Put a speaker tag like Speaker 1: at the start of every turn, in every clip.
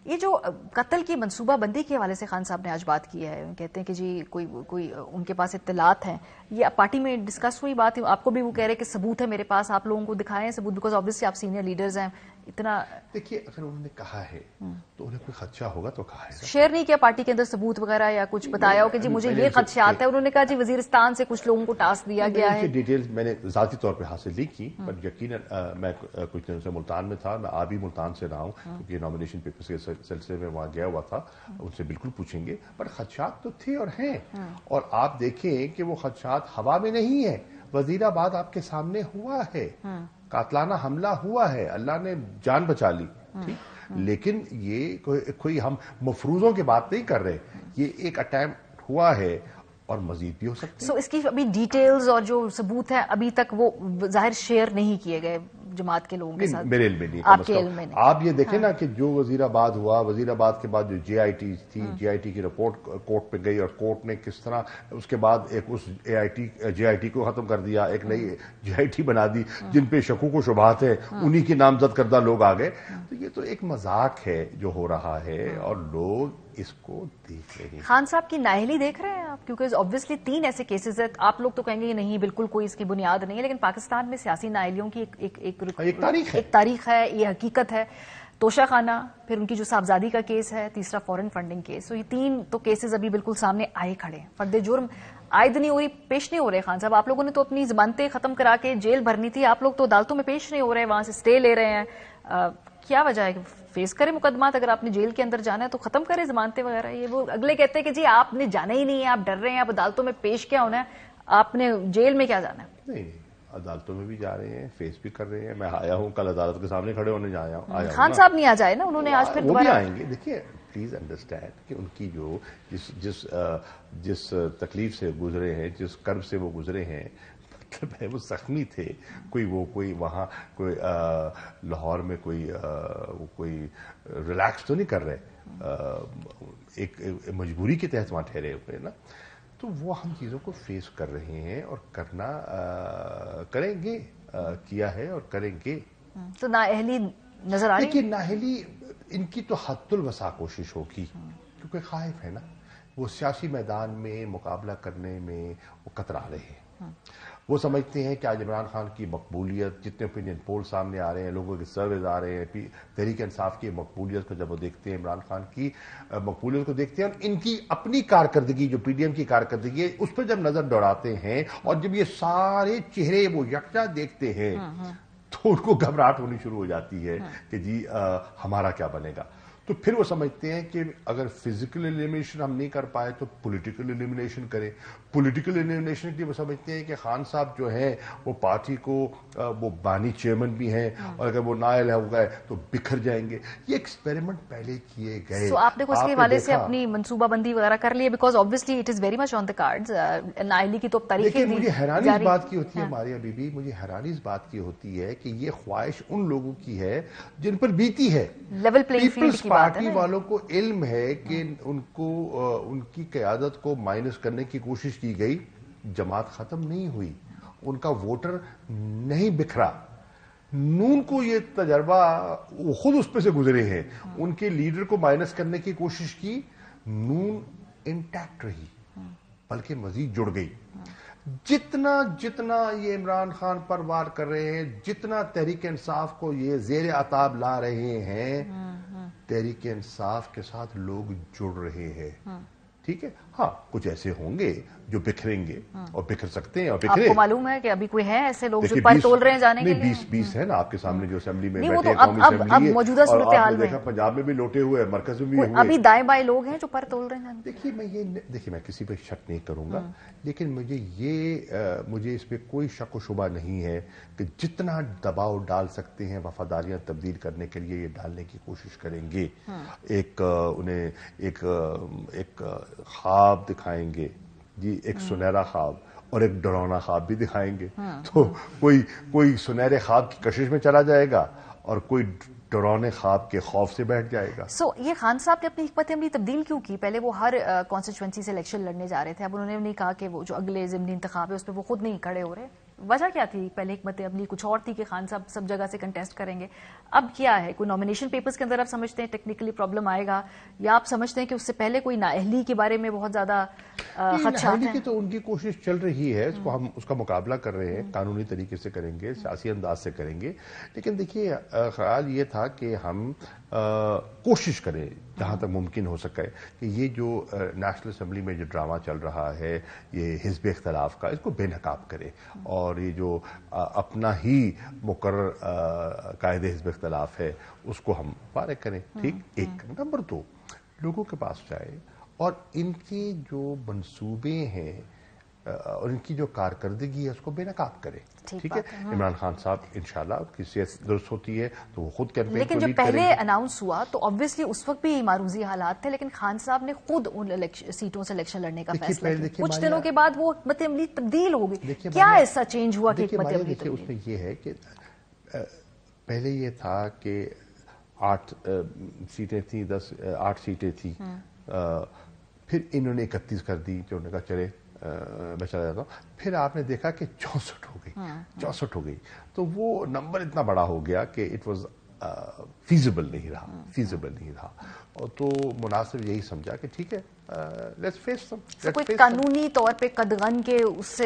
Speaker 1: یہ جو قتل کی منصوبہ بندی کے حوالے سے خان صاحب نے آج بات کی ہے، کہتے ہیں کہ جی کوئی ان کے پاس اطلاعات ہیں، یہ پارٹی میں ڈسکس ہوئی بات ہے؟ آپ کو بھی وہ کہہ رہے کہ ثبوت ہے میرے پاس، آپ لوگوں کو دکھائیں ثبوت، بیکاز آبویسلی آپ سینئر لیڈرز ہیں. اتنا
Speaker 2: دیکھیے اگر انہوں نے کہا ہے تو انہیں کوئی خدشہ ہوگا تو کہا ہے،
Speaker 1: شیئر نہیں کیا پارٹی کے اندر ثبوت وغیرہ یا کچھ بتایا ہو کہ جی مجھے یہ خدشات ہے؟ انہوں نے کہا جی وزیرستان سے کچھ لوگوں کو ٹاسک دیا گیا ہے.
Speaker 2: ڈیٹیلز میں نے ذاتی طور پہ حاصل نہیں کی، پر یقیناً میں کچھ دنوں سے ملتان میں تھا، میں آبی ملتان سے رہا ہوں کیونکہ نامینیشن پیپرز کے سلسلے میں وہاں گیا ہوا تھا، ان سے بالکل پوچھیں گے. پر خدشات تو تھے اور ہیں، اور آپ دیکھیں کہ وہ خدشات ہوا میں نہیں ہے. وزیر آباد آپ کے سامنے ہوا ہے، قاتلانہ حملہ ہوا ہے، اللہ نے جان بچا لی، ٹھیک، لیکن یہ کوئی ہم مفروضوں کی بات نہیں کر رہے، یہ ایک اٹیمپٹ ہوا ہے اور مزید بھی ہو سکتے ہیں.
Speaker 1: اس کی ابھی ڈیٹیلز اور جو ثبوت ہیں ابھی تک وہ ظاہر شیئر نہیں کیے گئے جماعت کے لوگوں کے ساتھ؟
Speaker 2: میرے علم میں نہیں.
Speaker 1: آپ کے علم میں نہیں.
Speaker 2: آپ یہ دیکھیں نا کہ جو وزیر آباد ہوا، وزیر آباد کے بعد جو جے آئی ٹی تھی، جے آئی ٹی کی رپورٹ کورٹ پہ گئی اور کورٹ نے کس طرح اس کے بعد ایک اس جے آئی ٹی کو ختم کر دیا، ایک نئی جے آئی ٹی بنا دی جن پہ شکوک و شبہات ہیں، انہی کے نامزد کردہ لوگ آ گئے. تو یہ تو ایک مذاق ہے جو ہو رہا ہے اور لوگ اس کو دیکھ رہے ہیں.
Speaker 1: خان صاحب کی نااہلی دیکھ رہے ہیں آپ؟ کیونکہ آبویسلی 3 ایسے کیسز ہیں، آپ لوگ تو کہیں گے یہ نہیں بالکل کوئی اس کی بنیاد نہیں ہے، لیکن پاکستان میں سیاسی نااہلیوں کی ایک تاریخ ہے، یہ حقیقت ہے. توشہ خانہ، پھر ان کی جو صاحبزادی کا کیس ہے، تیسرا فورن فنڈنگ کیس. تو یہ 3 تو کیسز ابھی بالکل سامنے آئے کھڑے ہیں. فرد جرم عائد نہیں ہو رہی، پیش نہیں ہو رہے. خان صاحب آپ لوگوں نے تو اپنی ضمانتیں ختم کرا کے جیل بھرنی تھی، آپ لوگ تو عدالتوں میں پیش نہیں ہو رہے، وہاں سے اسٹے لے رہے ہیں. کیا وجہ ہے کہ فیس کرے مقدمات؟ اگر آپ نے جیل کے اندر جانا ہے تو ختم کرے ضمانتیں وغیرہ. یہ وہ اگلے کہتے ہیں کہ جی آپ نے جانا ہی نہیں ہے، آپ ڈر رہے ہیں، آپ عدالتوں میں پیش کیا ہونا ہے، آپ نے جیل میں کیا جانا ہے؟
Speaker 2: نہیں، عدالتوں میں بھی جا رہے ہیں، فیس بھی کر رہے ہیں. میں آیا ہوں، کل عدالت کے سامنے کھڑے ہونے آیا ہوں.
Speaker 1: خان صاحب نہیں آ جائے نا، انہوں نے آج پھر
Speaker 2: وہ
Speaker 1: دوبارہ
Speaker 2: بھی آئیں گے. دیکھیے پلیز انڈرسٹینڈ کہ ان کی جو جس تکلیف سے گزرے ہیں، جس کرب سے وہ گزرے ہیں، مطلب ہے وہ زخمی تھے. کوئی وہاں کوئی لاہور میں کوئی ریلیکس تو نہیں کر رہے، ایک مجبوری کے تحت وہاں ٹھہرے ہوئے نا. تو وہ ہم چیزوں کو فیس کر رہے ہیں اور کریں گے، کیا ہے اور کریں گے.
Speaker 1: تو نااہلی نظر آ رہی ہے؟
Speaker 2: لیکن نااہلی ان کی تو حد الوسع کوشش ہوگی، کیونکہ خائف ہے نا، وہ سیاسی میدان میں مقابلہ کرنے میں وہ کترا رہے ہیں. وہ سمجھتے ہیں کہ آج عمران خان کی مقبولیت، جتنے اوپینین پول سامنے آ رہے ہیں، لوگوں کے سرویز آ رہے ہیں، تحریک انصاف کی مقبولیت کو جب وہ دیکھتے ہیں، عمران خان کی مقبولیت کو دیکھتے ہیں اور ان کی اپنی کارکردگی جو پی ڈی ایم کی کارکردگی ہے اس پہ جب نظر دوڑاتے ہیں اور جب یہ سارے چہرے وہ یکجا دیکھتے ہیں تو ان کو گھبراہٹ ہونی شروع ہو جاتی ہے کہ جی ہمارا کیا بنے گا. تو پھر وہ سمجھتے ہیں کہ اگر فزیکل ایلیمنیشن ہم نہیں کر پائے تو پولیٹیکل ایلیمنیشن کریں. پولیٹیکل ایلیمنیشن کی وہ سمجھتے ہیں کہ خان صاحب جو ہیں وہ پارٹی کو وہ بانی چیئرمین بھی ہیں اور اگر وہ نائل ہو گئے تو بکھر جائیں گے. یہ ایکسپیریمنٹ پہلے کیے گئے.
Speaker 1: آپ نے اس کے حوالے سے اپنی منصوبہ بندی وغیرہ کر لی ہے؟ Because obviously it is very much on the cards. نائلی کی تو تاریخیں
Speaker 2: لیکن مجھے حیرانی اس بات کی ہوتی ہے ماریا بی بی، مجھے حیرانی اس بات کی ہوتی ہے کہ یہ خواہش ان لوگوں کی ہے جن پر بیتی ہے.
Speaker 1: لیول پلینگ فیلڈ کی بات ہے.
Speaker 2: پارٹی والوں کو علم ہے کہ ان کی قیادت کو مائنس کرنے کی کوشش کی گئی، جماعت ختم نہیں ہوئی، ان کا ووٹر نہیں بکھرا. نون کو یہ تجربہ، وہ خود اس پہ سے گزرے ہیں، ان کے لیڈر کو مائنس کرنے کی کوشش کی، نون انٹیکٹ رہی بلکہ مزید جڑ گئی. جتنا یہ عمران خان پر وار کر رہے ہیں، جتنا تحریک انصاف کو یہ زیر عتاب لا رہے ہیں، تحریک انصاف کے ساتھ لوگ جڑ رہے ہیں. ٹھیک ہے، ہاں کچھ ایسے ہوں گے جو بکھریں گے اور بکھر سکتے ہیں اور بکھرے.
Speaker 1: آپ کو معلوم ہے کہ ابھی کوئی ہے ایسے لوگ جو پر تول رہے ہیں جانے کے لیے؟
Speaker 2: 20 ہے نا آپ کے سامنے جو اسمبلی میں
Speaker 1: بیٹھے
Speaker 2: ہیں، قومی اسمبلی ہے،
Speaker 1: موجودہ صورتحال میں
Speaker 2: دیکھا پنجاب میں بھی لوٹے ہوئے، مرکز میں بھی ہوئے.
Speaker 1: ابھی دائیں بائیں لوگ ہیں جو پر تول رہے ہیں.
Speaker 2: دیکھیے میں کسی پہ شک نہیں کروں گا، لیکن مجھے اس پہ کوئی شک و شبہ نہیں ہے کہ جتنا دباؤ ڈال سکتے ہیں وفاداریاں تبدیل کرنے کے لیے یہ ڈالنے کی کوشش کریں گے. انہیں ایک خواب دکھائیں گے جی، ایک سنہرا خواب اور ایک ڈراؤنا خواب بھی دکھائیں گے. تو کوئی سنہرے خواب کی کشش میں چلا جائے گا اور کوئی ڈراؤنے خواب کے خوف سے بیٹھ جائے گا.
Speaker 1: یہ خان صاحب نے اپنی حکمت عملی تبدیل کیوں کی؟ پہلے وہ ہر کانسٹیچوئنسی سے الیکشن لڑنے جا رہے تھے، اب انہوں نے نہیں کہا کہ وہ جو اگلے ضمنی انتخاب ہے اس پہ وہ خود نہیں کھڑے ہو رہے. وجہ کیا تھی؟ پہلے حکمت عملی کچھ اور تھی کہ خان صاحب سب جگہ سے کنٹیسٹ کریں گے، اب کیا ہے؟ کوئی نامینیشن پیپرز کے اندر آپ سمجھتے ہیں ٹیکنیکلی پرابلم آئے گا، یا آپ سمجھتے ہیں کہ اس سے پہلے کوئی نااہلی کے بارے میں بہت زیادہ خدشات ہیں؟
Speaker 2: کی تو ان کی کوشش چل رہی ہے، اس کو ہم اس کا مقابلہ کر رہے ہیں، قانونی طریقے سے کریں گے، سیاسی انداز سے کریں گے، لیکن دیکھیے خیال یہ تھا کہ ہم کوشش کریں جہاں تک ممکن ہو سکے کہ یہ جو نیشنل اسمبلی میں جو ڈرامہ چل رہا ہے یہ حزب اختلاف کا، اس کو بے نقاب کرے، اور یہ جو اپنا ہی مقرر قائد حزب اختلاف ہے اس کو ہم فارغ کریں، ٹھیک؟ ایک نمبر 2، لوگوں کے پاس جائے اور ان کے جو منصوبے ہیں اور ان کی جو کارکردگی ہے اس کو بے نقاب کرے، ٹھیک ہے؟ عمران خان صاحب انشاءاللہ کی صحت درست ہوتی ہے تو وہ خود کیمپین
Speaker 1: لیکن جب پہلے اناؤنس ہوا تو obviously اس وقت بھی معروضی حالات تھے، لیکن خان صاحب نے خود ان سیٹوں سے الیکشن لڑنے کا فیصلہ کیا، کچھ دنوں کے بعد وہ حکمت عملی تبدیل ہو گئی، کیا ایسا چینج ہوا کہ حکمت عملی تبدیل؟
Speaker 2: اس میں یہ ہے کہ پہلے یہ تھا کہ 8 سیٹیں تھیں، 8 سیٹیں تھیں، پھر انہوں نے 31 کر دی، تو انہوں نے کہا چلے میں چلا جاتا ہوں، پھر آپ نے دیکھا کہ 64 ہو گئی، 64 ہو گئی، تو وہ نمبر اتنا بڑا ہو گیا کہ اٹ واز فیزیبل نہیں رہا، اور تو مناسب یہی سمجھا کہ ٹھیک ہے لیٹس فیس سم۔
Speaker 1: کوئی قانونی طور پہ قدغن کے اس سے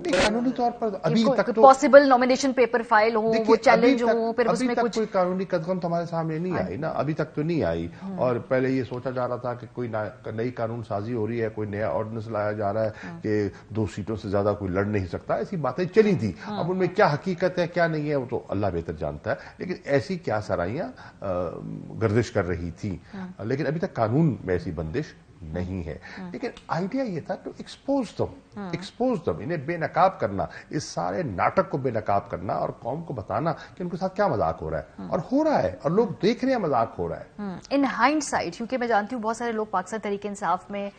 Speaker 2: قانونی طور پر ابھی تک تو
Speaker 1: پاسبل نومینیشن پیپر فائل ہوں، وہ چیلنج ہوں، پھر اس میں کچھ
Speaker 2: کوئی قانونی قدغن تو ہمارے سامنے نہیں آئی نا، ابھی تک تو نہیں آئی، اور پہلے یہ سوچا جا رہا تھا کہ کوئی نئی قانون سازی ہو رہی ہے، کوئی نیا آرڈیننس لایا جا رہا ہے کہ 2 سیٹوں سے زیادہ کوئی لڑ نہیں سکتا، ایسی باتیں چلی تھی، اب ان میں کیا حقیقت ہے کیا نہیں ہے وہ تو اللہ بہتر جانتا ہے، لیکن ایسی کیا سرائیاں گردش کر رہی تھی، لیکن ابھی تک قانون میں ایسی بندش نہیں ہے، لیکن آئیڈیا یہ تھا کہ ایکسپوز دم، انہیں بے نقاب کرنا، اس سارے ناٹک کو بے نقاب کرنا، اور قوم کو بتانا کہ ان کے ساتھ کیا مذاق ہو رہا ہے، اور ہو رہا ہے، اور لوگ دیکھ رہے ہیں مذاق ہو رہا ہے۔
Speaker 1: ان ہائنڈ سائٹ، کیونکہ میں جانتی ہوں بہت سارے لوگ پاکستان تحریک انصاف میں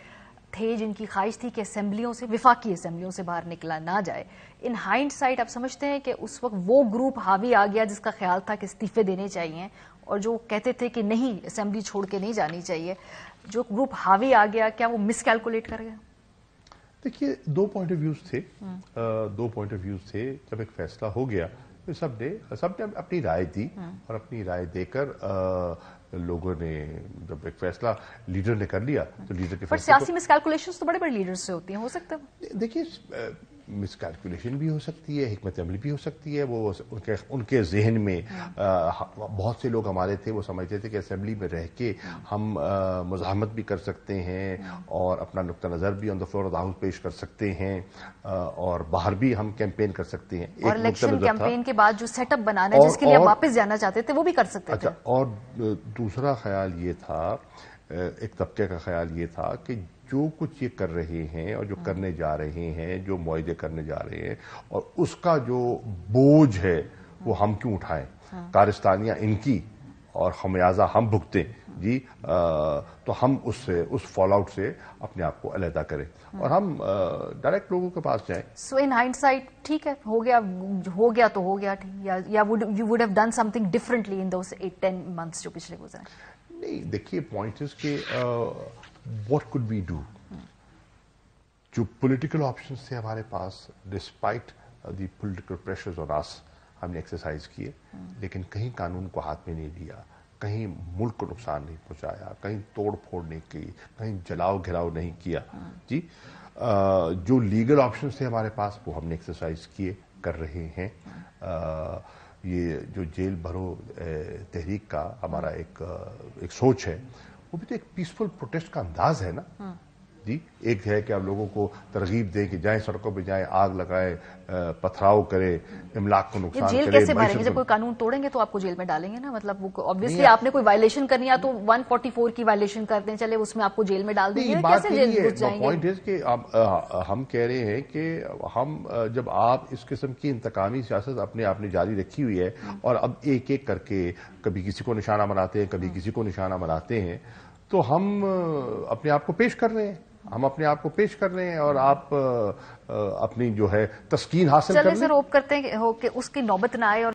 Speaker 1: تھے جن کی خواہش تھی کہ اسمبلیوں سے، وفاقی اسمبلیوں سے باہر نکلا نہ جائے، ان ہائنڈ سائٹ آپ سمجھتے ہیں کہ اس وقت وہ گروپ حاوی آ گیا جس کا خیال تھا کہ استعفے دینے چاہیے، اور جو کہتے تھے کہ نہیں اسمبلی چھوڑ کے نہیں جانی چاہیے، جو گروپ حاوی آ گیا، کیا وہ مس کیلکولیٹ کر گیا؟
Speaker 2: دیکھیے 2 پوائنٹ آف ویوز تھے، جب ایک فیصلہ ہو گیا تو سب نے اپنی رائے دی، اور اپنی رائے دے کر لوگوں نے جب ایک فیصلہ لیڈر نے کر لیا تو لیڈر کے
Speaker 1: فیصلے سیاسی مس کیلکولیشنز تو بڑے بڑے لیڈر سے ہوتی ہیں، ہو سکتا ہے؟
Speaker 2: دیکھیے مس کیلکولیشن بھی ہو سکتی ہے، حکمت عملی بھی ہو سکتی ہے، وہ ان کے ذہن میں بہت سے لوگ ہمارے تھے وہ سمجھتے تھے کہ اسمبلی میں رہ کے ہم مزاحمت بھی کر سکتے ہیں اور اپنا نقطہ نظر بھی on the floor of the house پیش کر سکتے ہیں، اور باہر بھی ہم کیمپین کر سکتے ہیں،
Speaker 1: اور الیکشن کیمپین کے بعد جو سیٹ اپ بنانا ہے جس کے لیے آپ واپس جانا چاہتے تھے وہ بھی کر سکتے تھے۔
Speaker 2: اور دوسرا خیال یہ تھا، ایک طبقے کا خیال یہ تھا کہ جو کچھ یہ کر رہے ہیں اور جو کرنے جا رہے ہیں، جو معاہدے کرنے جا رہے ہیں، اور اس کا جو بوجھ ہے وہ ہم کیوں اٹھائیں، کارستانیاں ان کی اور خمیازہ ہم بھگتیں، جی تو ہم اس فال آؤٹ سے اپنے آپ کو علیحدہ کریں اور ہم ڈائریکٹ لوگوں کے پاس جائیں۔
Speaker 1: سو ان ہائنڈ سائٹ ٹھیک ہے، ہو گیا تو ہو گیا، یا you would have done something differently in those 8-10 months جو پچھلے گزرے؟
Speaker 2: نہیں، دیکھیے پوائنٹ اس کہ واٹ کوڈ وی ڈو، جو پولیٹیکل آپشنز تھے ہمارے پاس، despite the political pressures on us, ہم نے ایکسرسائز کیے، لیکن کہیں قانون کو ہاتھ میں نہیں لیا، کہیں ملک کو نقصان نہیں پہنچایا، کہیں توڑ پھوڑ نہیں کی، کہیں جلاؤ گھراؤ نہیں کیا، جی جو لیگل آپشنز تھے ہمارے پاس وہ ہم نے ایکسرسائز کیے، کر رہے ہیں۔ یہ جو جیل بھرو تحریک کا ہمارا ایک سوچ ہے، وہ بھی تو ایک پیسفل پروٹیسٹ کا انداز ہے نا، جی ایک ہے کہ آپ لوگوں کو ترغیب دیں کہ جائیں سڑکوں پہ جائیں، آگ لگائیں، پتھراؤ کرے، املاک کو نقصان کرے۔
Speaker 1: جیل کیسے بھریں گے؟ جب کوئی قانون توڑیں گے تو آپ کو جیل میں ڈالیں گے نا، مطلب obviously آپ نے کوئی وائلیشن کرنی ہے تو 144 کی وائلیشن کرتے ہیں، چلے اس میں آپ کو جیل میں ڈال دیں گے، کیسے جیل گھس جائیں گے؟
Speaker 2: پوائنٹ ہے کہ ہم کہہ رہے ہیں کہ ہم جب آپ اس قسم کی انتقامی سیاست آپ نے جاری رکھی ہوئی ہے، اور اب ایک ایک کر کے کبھی کسی کو نشانہ بناتے ہیں، کبھی کسی کو نشانہ بناتے ہیں، تو ہم اپنے آپ کو پیش کر رہے ہیں، اور آپ اپنی جو ہے تسکین حاصل کر لیں۔
Speaker 1: چلے سر، ہوپ کرتے ہیں کہ اس کی نوبت نہ آئے اور